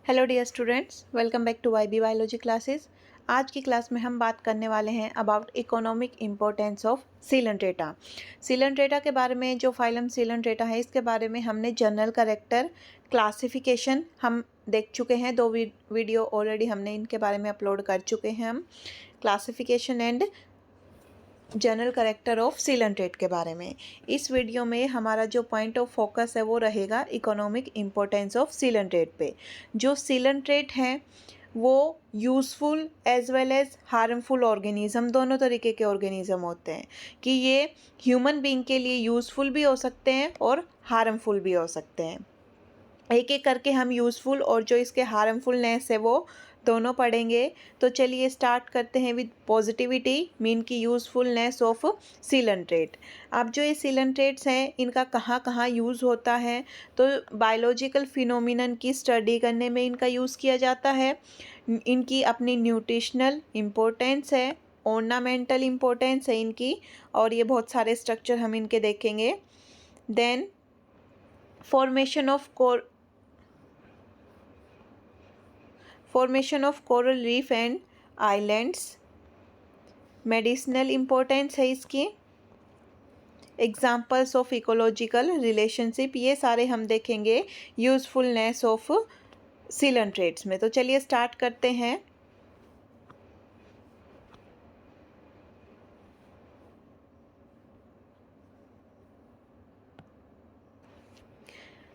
Hello dear students, welcome back to YB biology classes. आज की class में हम बात करने वाले हैं about economic importance of coelenterata. Coelenterata के बारे में, जो फाइलम सीलेंट्रेटा है इसके बारे में हमने जनरल कैरेक्टर, क्लासिफिकेशन हम देख चुके हैं। दो वीडियो ऑलरेडी हमने इनके बारे में अपलोड कर चुके हैं। हम classification and general character of coelenterate के बारे में। इस वीडियो में हमारा जो पॉइंट ऑफ फोकस है वो रहेगा इकोनॉमिक इम्पोर्टेंस ऑफ सीलेंट्रेट पे। जो सीलेंट्रेट हैं वो useful as well as harmful organism, दोनों तरीके के ऑर्गेनिज्म होते हैं कि ये ह्यूमन बीइंग के लिए यूज़फुल भी हो सकते हैं और हार्मफुल भी हो सकते हैं। एक एक करके हम यूज़फुल और जो इसके हार्मफुलनेस है वो दोनों पढ़ेंगे। तो चलिए स्टार्ट करते हैं विद पॉजिटिविटी मीन की यूज़फुलनेस ऑफ सीलेंट्रेट। अब जो ये सीलेंट्रेट्स हैं इनका कहाँ कहाँ यूज़ होता है, तो बायोलॉजिकल फिनोमिनन की स्टडी करने में इनका यूज़ किया जाता है। इनकी अपनी न्यूट्रिशनल इम्पोर्टेंस है, ऑर्नामेंटल इम्पोर्टेंस है इनकी, और ये बहुत सारे स्ट्रक्चर हम इनके देखेंगे। Then formation of coral reef and islands, medicinal importance है इसकी। एग्जाम्पल्स ऑफ इकोलॉजिकल रिलेशनशिप, ये सारे हम देखेंगे यूज़फुलनेस ऑफ सीलेंट्रेट्स में। तो चलिए स्टार्ट करते हैं।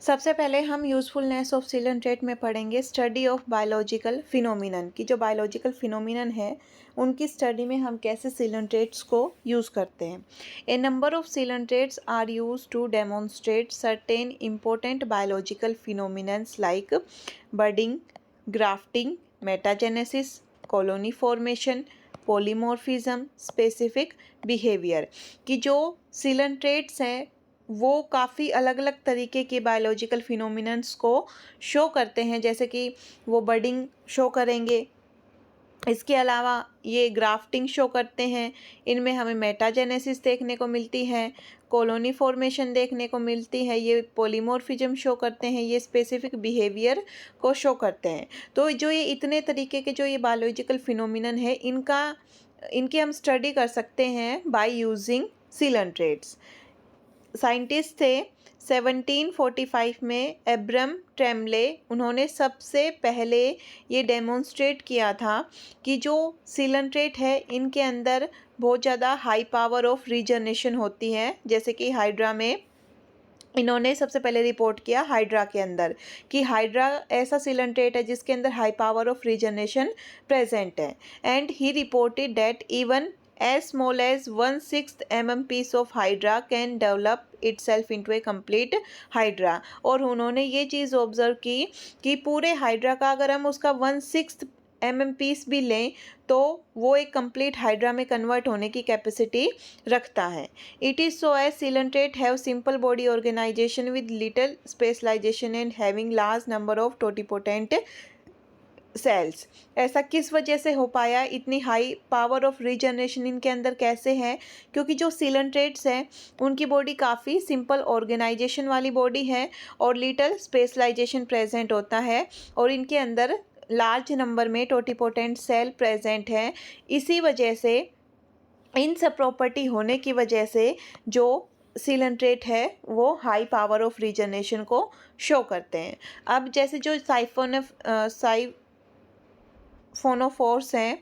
सबसे पहले हम यूज़फुलनेस ऑफ सीलेंट्रेट में पढ़ेंगे स्टडी ऑफ बायोलॉजिकल फिनोमिनन की। जो बायोलॉजिकल फिनोमिनन है उनकी स्टडी में हम कैसे सीलेंट्रेट्स को यूज़ करते हैं। A number of coelenterates are used to demonstrate certain important biological phenomenons like budding, grafting, metagenesis, colony formation, polymorphism, specific behaviour. कि जो सीलेंट्रेट्स हैं वो काफ़ी अलग अलग तरीके के बायोलॉजिकल फिनोमिनन्स को शो करते हैं, जैसे कि वो बडिंग शो करेंगे, इसके अलावा ये ग्राफ्टिंग शो करते हैं, इनमें हमें मेटाजेनेसिस देखने को मिलती है, कॉलोनी फॉर्मेशन देखने को मिलती है, ये पॉलीमॉर्फिज्म शो करते हैं, ये स्पेसिफिक बिहेवियर को शो करते हैं। तो जो ये इतने तरीके के जो ये बायोलॉजिकल फिनोमिनन है इनकी हम स्टडी कर सकते हैं बाय यूजिंग सीलेंट्रेट्स। साइंटिस्ट थे 1745 में एब्रम ट्रेमले, उन्होंने सबसे पहले ये डेमोन्स्ट्रेट किया था कि जो सीलेंट्रेट है इनके अंदर बहुत ज़्यादा हाई पावर ऑफ रीजनरेशन होती है। जैसे कि हाइड्रा में इन्होंने सबसे पहले रिपोर्ट किया हाइड्रा के अंदर कि हाइड्रा ऐसा सीलेंट्रेट है जिसके अंदर high power of regeneration present है। And he reported that even as small as 1/6 mm piece of hydra can develop itself into a complete hydra। और उन्होंने ये चीज़ ऑब्जर्व की कि पूरे हाइड्रा का अगर हम उसका 1/6 mm पीस भी लें तो वो एक कंप्लीट हाइड्रा में कन्वर्ट होने की कैपेसिटी रखता है। It is so as coelenterate have simple body organisation with little specialisation and having large number of totipotent cells. ऐसा किस वजह से हो पाया, इतनी हाई पावर ऑफ रीजनरेशन इनके अंदर कैसे है? क्योंकि जो सीलेंट्रेट्स हैं उनकी बॉडी काफ़ी सिंपल ऑर्गेनाइजेशन वाली बॉडी है और लिटल स्पेशलाइजेशन प्रेजेंट होता है, और इनके अंदर लार्ज नंबर में टोटिपोटेंट सेल प्रेजेंट हैं। इसी वजह से, इन सब प्रॉपर्टी होने की वजह से जो सीलेंट्रेट है वो हाई पावर ऑफ रीजनरेशन को शो करते हैं। अब जैसे जो फोनोफोर्स हैं,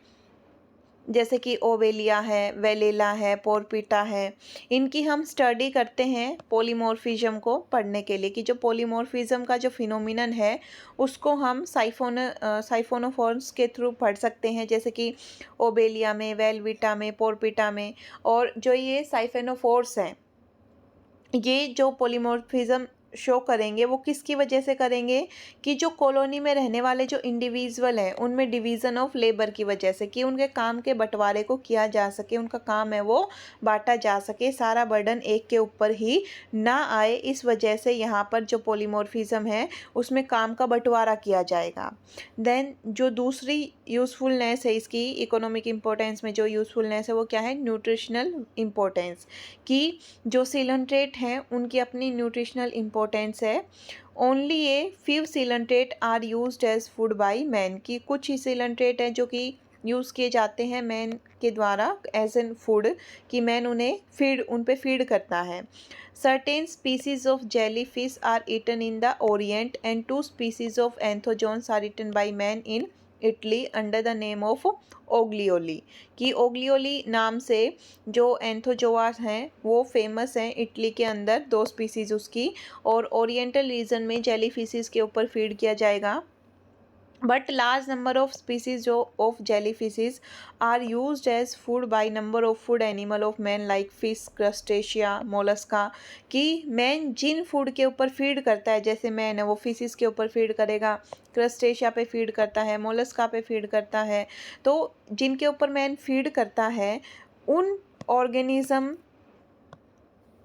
जैसे कि ओवेलिया है, वेलेला है, पोरपिटा है, इनकी हम स्टडी करते हैं पॉलीमॉर्फिज्म को पढ़ने के लिए। कि जो पॉलीमॉर्फिज्म का जो फिनोमिनन है उसको हम साइफोनोफोर्स के थ्रू पढ़ सकते हैं, जैसे कि ओबेलिया में, वेलविटा में, पोरपिटा में। और जो ये साइफोनोफोर्स हैं ये जो पॉलीमॉर्फिज्म शो करेंगे वो किसकी वजह से करेंगे कि जो कॉलोनी में रहने वाले जो इंडिविजुअल हैं उनमें डिवीज़न ऑफ लेबर की वजह से, कि उनके काम के बंटवारे को किया जा सके, उनका काम है वो बांटा जा सके, सारा बर्डन एक के ऊपर ही ना आए। इस वजह से यहाँ पर जो पॉलीमॉर्फिज्म है उसमें काम का बंटवारा किया जाएगा। देन जो दूसरी यूज़फुलनेस है इसकी इकोनॉमिक इम्पोर्टेंस में, जो यूज़फुलनेस है वो क्या है, न्यूट्रिशनल इम्पोर्टेंस। कि जो सीलेंट्रेट हैं उनकी अपनी न्यूट्रिशनल इम्पोर्टेंस है। Only a few coelenterate are used as food by man, की कुछ ही सीलेंट्रेट हैं जो कि यूज़ किए जाते हैं मैन के द्वारा एज एन फूड, कि मैन उन पे फीड करता है। Certain species of jellyfish are eaten in the orient and 2 species of anthozoans are eaten by man in Italy under the name of oglioli, कि oglioli नाम से जो Anthozoa हैं वो फेमस हैं इटली के अंदर, 2 स्पीसीज उसकी, और ओरिएंटल रीजन में जेली फिशेस के ऊपर फीड किया जाएगा। But large number of species of jellyfishes are used as food by number of food animal of man like fish, crustacea, mollusca, कि मैन जिन फूड के ऊपर फीड करता है, जैसे मैन है वो फिशेस के ऊपर फीड करेगा, क्रस्टेशिया पे फीड करता है, मोलस्का पे फीड करता है, तो जिनके ऊपर मैन फीड करता है उन ऑर्गेनिज्म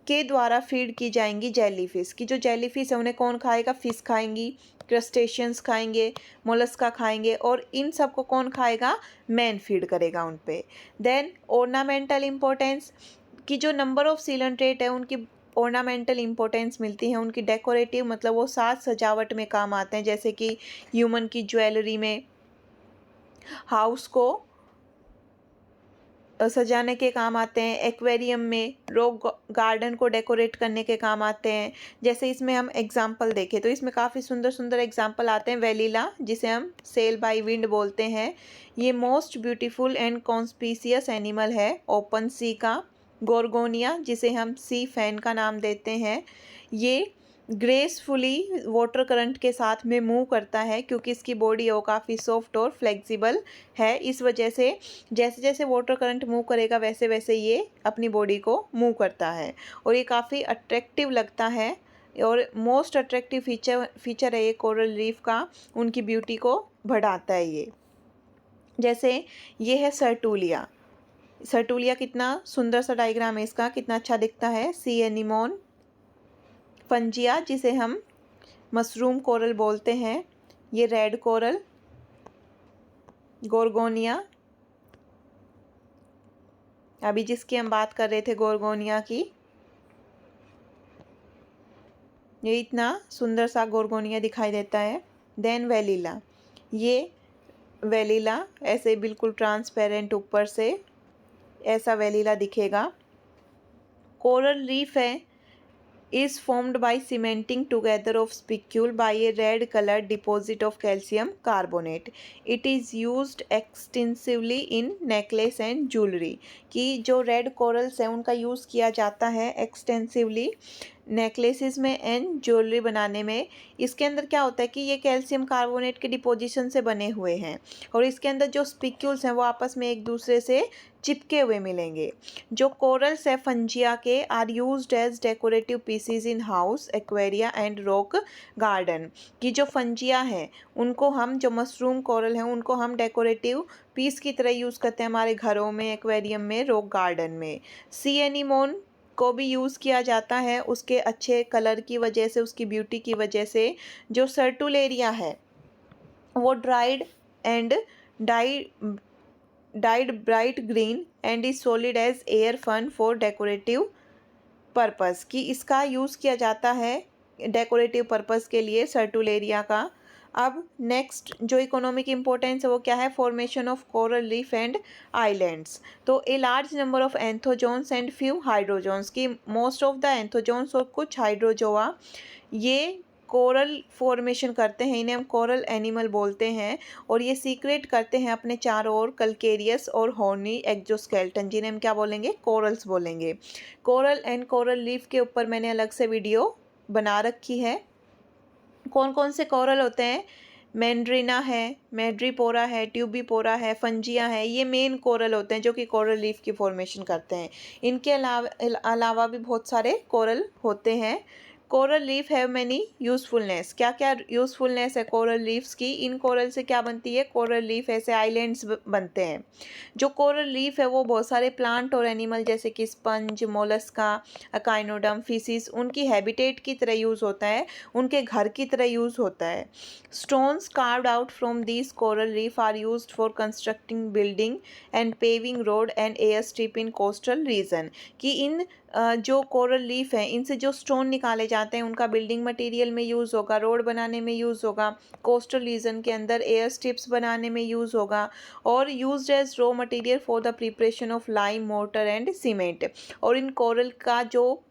के द्वारा फीड की जाएंगी जेलीफिश, की जो जेलीफिश है उन्हें कौन खाएगा, फिश खाएंगी, क्रस्टेशियंस खाएंगे, मोलस्का खाएंगे, और इन सब को कौन खाएगा, मैन फीड करेगा उन पे। देन ऑर्नामेंटल इम्पोर्टेंस, की जो नंबर ऑफ सीलेंट्रेट है उनकी ऑर्नामेंटल इम्पोर्टेंस मिलती है, उनकी डेकोरेटिव मतलब वो साज सजावट में काम आते हैं, जैसे कि ह्यूमन की ज्वेलरी में, हाउस को सजाने के काम आते हैं, एक्वेरियम में, रॉक गार्डन को डेकोरेट करने के काम आते हैं। जैसे इसमें हम एग्जांपल देखें तो इसमें काफ़ी सुंदर सुंदर एग्जांपल आते हैं। वेलिला, जिसे हम सेल बाय विंड बोलते हैं, ये most beautiful and conspicuous animal है ओपन सी का। गोर्गोनिया, जिसे हम सी फैन का नाम देते हैं, ये ग्रेसफुली वाटर करंट के साथ में मूव करता है, क्योंकि इसकी बॉडी है वो काफ़ी सॉफ्ट और फ्लेक्सिबल है। इस वजह से जैसे जैसे वाटर करंट मूव करेगा वैसे वैसे ये अपनी बॉडी को मूव करता है, और ये काफ़ी अट्रैक्टिव लगता है, और मोस्ट अट्रैक्टिव फीचर है ये कोरल रीफ का, उनकी ब्यूटी को बढ़ाता है ये। जैसे ये है सर्टूलिया, सर्टूलिया कितना सुंदर सा डायग्राम है इसका, कितना अच्छा दिखता है। सी एनिमोन, फंजिया, जिसे हम मशरूम कोरल बोलते हैं, ये रेड कोरल, गोर्गोनिया, अभी जिसकी हम बात कर रहे थे गोर्गोनिया की, ये इतना सुंदर सा गोर्गोनिया दिखाई देता है। देन वेलिला, ये वेलिला ऐसे बिल्कुल ट्रांसपेरेंट ऊपर से ऐसा वेलिला दिखेगा। कोरल रीफ है is formed by cementing together of spicule by a red colored deposit of calcium carbonate. It is used extensively in necklace and jewelry, कि जो रेड कोरल्स हैं उनका यूज़ किया जाता है एक्सटेंसिवली नेकलेसेस में एंड ज्वेलरी बनाने में। इसके अंदर क्या होता है कि ये कैल्शियम कार्बोनेट के डिपोजिशन से बने हुए हैं, और इसके अंदर जो स्पिक्यूल्स हैं वो आपस में एक दूसरे से चिपके हुए मिलेंगे। जो कोरल्स है फंजिया के are used as decorative pieces in house, aquaria and rock garden, की जो फंजिया है उनको हम, जो मशरूम कोरल हैं उनको हम डेकोरेटिव पीस की तरह यूज़ करते हैं हमारे घरों में, एक्वेरियम में, रॉक गार्डन में। सी एनीमोन को भी यूज़ किया जाता है उसके अच्छे कलर की वजह से, उसकी ब्यूटी की वजह से। जो सर्टुलेरिया है वो dried and dyed bright green and is sold as air fern for decorative purpose, की इसका यूज़ किया जाता है डेकोरेटिव पर्पस के लिए सर्टुलेरिया का। अब नेक्स्ट जो इकोनॉमिक इम्पोर्टेंस है वो क्या है, formation of coral reef and islands. तो a large number of anthozoans and few hydrozoans, की मोस्ट ऑफ द एंथोजोन्स और कुछ हाइड्रोजोआ ये कोरल फॉर्मेशन करते हैं, इन्हें हम कोरल एनिमल बोलते हैं, और ये सीक्रेट करते हैं अपने चारों ओर कल्केरियस और हॉर्नी एक्जोस्केल्टन, जिन्हें हम क्या बोलेंगे, कोरल्स बोलेंगे। कोरल एंड कोरल रीफ के ऊपर मैंने अलग से वीडियो बना रखी है। कौन कौन से कोरल होते हैं, मैंड्रीना है, मैड्रीपोरा है, ट्यूबीपोरा है, फंजिया है, ये मेन कोरल होते हैं जो कि कोरल रीफ की फॉर्मेशन करते हैं। इनके अलावा भी बहुत सारे कोरल होते हैं। Coral reef have many usefulness, क्या क्या यूज़फुलनेस है कोरल रीफ्स की, इन कोरल से क्या बनती है, कोरल रीफ ऐसे आइलैंड्स बनते हैं। जो कोरल रीफ है वो बहुत सारे प्लांट और एनिमल जैसे कि स्पंज, मोलस्का, अकाइनोडर्म, फिशिस, उनकी हैबिटेट की तरह यूज़ होता है, उनके घर की तरह यूज़ होता है। Stones carved out from these coral reef are used for constructing building and paving road and air strip in coastal region, कि इन जो कोरल लीफ है इनसे जो स्टोन निकाले जाते हैं उनका बिल्डिंग मटेरियल में यूज़ होगा, रोड बनाने में यूज़ होगा, कोस्टल रीजन के अंदर एयर स्ट्रिप्स बनाने में यूज़ होगा और used as raw material for the preparation of lime mortar and cement. और इन कोरल का जो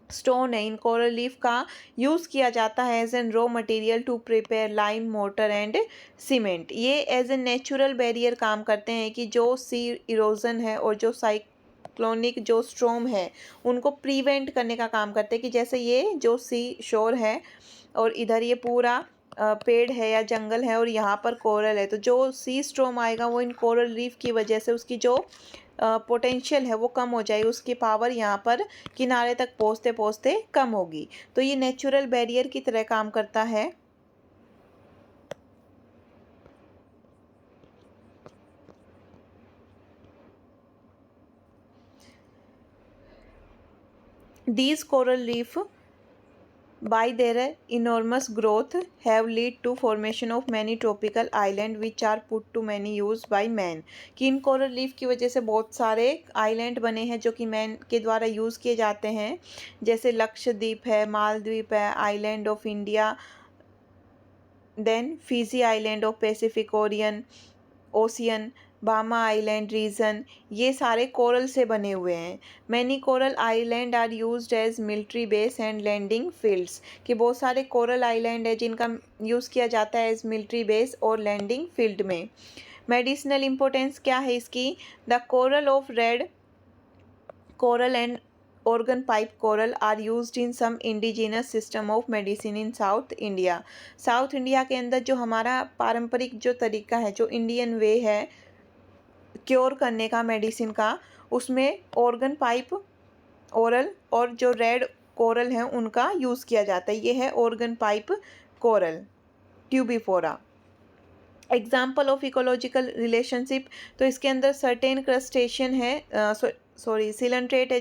स्टोन है, इन कोरल लीफ का यूज़ किया जाता है as an raw material to prepare lime mortar and cement. ये एज ए नेचुरल बैरियर काम करते हैं कि जो सी इरोजन है और जो साइक्लोनिक जो स्ट्रॉम है उनको प्रिवेंट करने का काम करते हैं। कि जैसे ये जो सी शोर है और इधर ये पूरा पेड़ है या जंगल है और यहाँ पर कोरल है, तो जो सी स्ट्रॉम आएगा वो इन कोरल रीफ की वजह से उसकी जो पोटेंशियल है वो कम हो जाएगी, उसकी पावर यहाँ पर किनारे तक पहुँचते पहुँचते कम होगी। तो ये नेचुरल बैरियर की तरह काम करता है। These coral reef by their enormous growth have lead to formation of many tropical island which are put to many use by man। कि इन कोरल रीफ की वजह से बहुत सारे आइलैंड बने हैं जो कि मैन के द्वारा यूज़ किए जाते हैं, जैसे लक्षद्वीप है, मालदीव है, island of India, then Fiji island of Pacific Ocean, Bahama island region, ये सारे कोरल से बने हुए हैं। Many coral island are used as military base and landing fields. कि बहुत सारे कोरल आइलैंड है जिनका यूज़ किया जाता है एज मिलिट्री बेस और लैंडिंग फील्ड में। मेडिसिनल इम्पोर्टेंस क्या है इसकी? The coral of red coral and organ pipe coral are used in some indigenous system of medicine in South India। South India के अंदर जो हमारा पारंपरिक जो तरीका है, जो इंडियन वे है क्योर करने का मेडिसिन का, उसमें ऑर्गन पाइप ओरल और जो रेड कोरल हैं उनका यूज़ किया जाता है। ये है organ pipe coral tubipora. Example of ecological relationship, तो इसके अंदर सर्टेन क्रस्टेशियन है सिलेंट्रेट है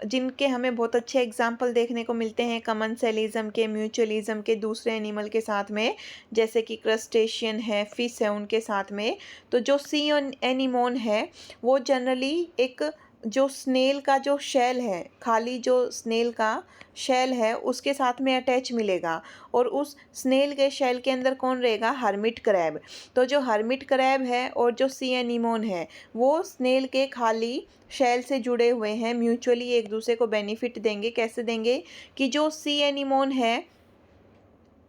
जिनके हमें बहुत अच्छे एग्जाम्पल देखने को मिलते हैं कमनसेलिज्म के, म्यूचुअलिज्म के दूसरे एनिमल के साथ में, जैसे कि क्रस्टेशियन है, फिश है उनके साथ में। तो जो सी एनिमोन है वो जनरली एक जो स्नेल का जो शेल है, खाली जो स्नेल का शेल है उसके साथ में अटैच मिलेगा और उस स्नेल के शेल के अंदर कौन रहेगा? Hermit crab. तो जो हर्मिट क्रैब है और जो सी एनिमोन है वो स्नेल के खाली शेल से जुड़े हुए हैं, म्यूचुअली एक दूसरे को बेनिफिट देंगे। कैसे देंगे? कि जो सी एनिमोन है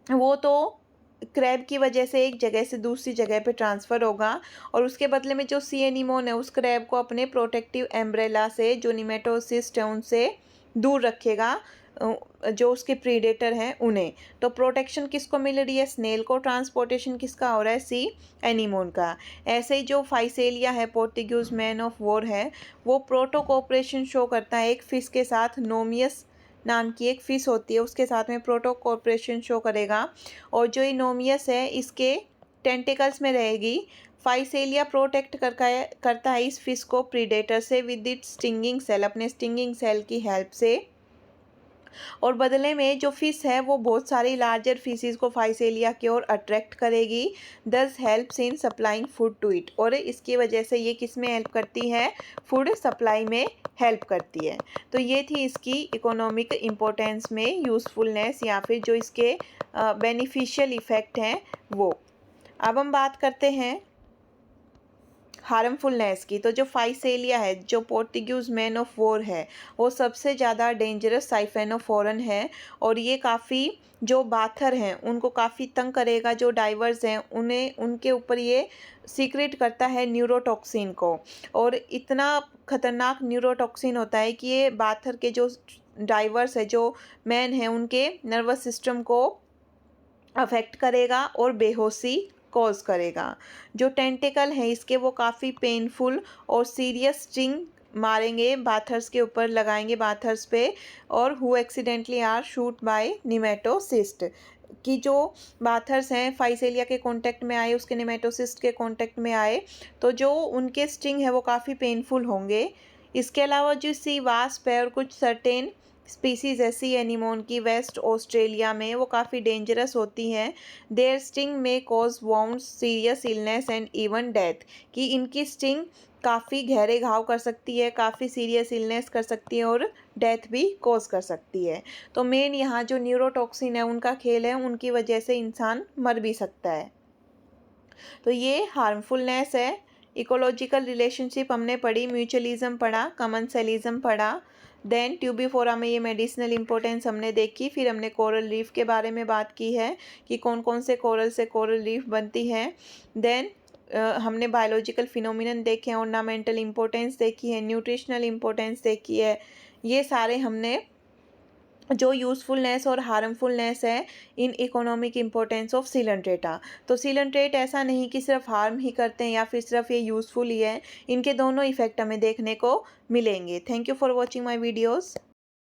वो तो क्रैब की वजह से एक जगह से दूसरी जगह पे ट्रांसफ़र होगा और उसके बदले में जो सी एनिमोन है उस क्रैब को अपने प्रोटेक्टिव एम्ब्रेला से, जो निमेटोसिस्ट है उनसे दूर रखेगा, जो उसके प्रीडेटर हैं उन्हें। तो प्रोटेक्शन किसको मिल रही है? स्नेल को। ट्रांसपोर्टेशन किसका हो रहा है? सी एनिमोन का। ऐसे ही जो फाइसेलिया है, पोर्टुगीज मैन ऑफ वॉर है, वो प्रोटो कोऑपरेशन शो करता है एक फिश के साथ। नोमियस नाम की एक फिश होती है, उसके साथ में प्रोटो कोऑपरेशन शो करेगा और जो इनोमियस है इसके टेंटिकल्स में रहेगी। फाइसेलिया प्रोटेक्ट करता है इस फिश को प्रीडेटर से विद इट स्टिंगिंग सेल, अपने स्टिंगिंग सेल की हेल्प से। और बदले में जो फिश है वो बहुत सारी लार्जर फिशेस को फाइसेलिया की ओर अट्रैक्ट करेगी, this helps in supplying food to it. और इसकी वजह से ये किस में हेल्प करती है? फूड सप्लाई में हेल्प करती है। तो ये थी इसकी इकोनॉमिक इम्पोर्टेंस में यूज़फुलनेस या फिर जो इसके बेनिफिशियल इफ़ेक्ट हैं वो। अब हम बात करते हैं हार्मफुलनेस की। तो जो फाइसेलिया है, जो पोर्टुगीज मैन ऑफ वॉर है, वो सबसे ज़्यादा डेंजरस साइफेनोफोरन है और ये काफ़ी जो बाथर हैं उनको काफ़ी तंग करेगा। जो डाइवर्स हैं उन्हें, उनके ऊपर ये सीक्रेट करता है न्यूरोटॉक्सिन को, और इतना खतरनाक न्यूरोटॉक्सिन होता है कि ये बाथर के जो डाइवर्स है, जो मैन हैं, उनके नर्वस सिस्टम को अफेक्ट करेगा और बेहोशी कॉज करेगा। जो टेंटिकल है इसके वो काफ़ी पेनफुल और सीरियस स्टिंग मारेंगे, बाथर्स के ऊपर लगाएंगे, बाथर्स पे, और who accidentally are shoot by nematocyst. कि जो बाथर्स हैं फाइसेलिया के कांटेक्ट में आए, उसके निमेटोसिस्ट के कांटेक्ट में आए, तो जो उनके स्टिंग है वो काफ़ी पेनफुल होंगे। इसके अलावा जो सी वास्प है और कुछ सर्टेन स्पीसीज़ ऐसी एनिमोन की वेस्ट ऑस्ट्रेलिया में, वो काफ़ी डेंजरस होती हैं। देयर स्टिंग में cause wounds, serious illness and even death. कि इनकी स्टिंग काफ़ी गहरे घाव कर सकती है, काफ़ी सीरियस इलनेस कर सकती है और डेथ भी कॉज कर सकती है। तो मेन यहाँ जो न्यूरोटॉक्सिन है उनका खेल है, उनकी वजह से इंसान मर भी सकता है। तो ये हार्मफुलनेस है। इकोलॉजिकल रिलेशनशिप हमने पढ़ी, म्यूचुअलिज्म पढ़ा, कमेंसलिज्म पढ़ा, देन ट्यूबिफोरा में ये मेडिसिनल इंपॉर्टेंस हमने देखी। फिर हमने कोरल रीफ के बारे में बात की है कि कौन कौन से कोरल से कोरल रीफ बनती है। देन हमने बायोलॉजिकल फिनोमिनन देखे हैं, ऑर्नामेंटल इंपॉर्टेंस देखी है, न्यूट्रिशनल इंपॉर्टेंस देखी है। ये सारे हमने जो यूज़फुलनेस और हार्मफुलनेस है in economic importance of Coelenterata. तो सिलेंट्रेट ऐसा नहीं कि सिर्फ हार्म ही करते हैं या फिर सिर्फ ये यूज़फुल ही है, इनके दोनों इफ़ेक्ट हमें देखने को मिलेंगे। Thank you for watching my videos.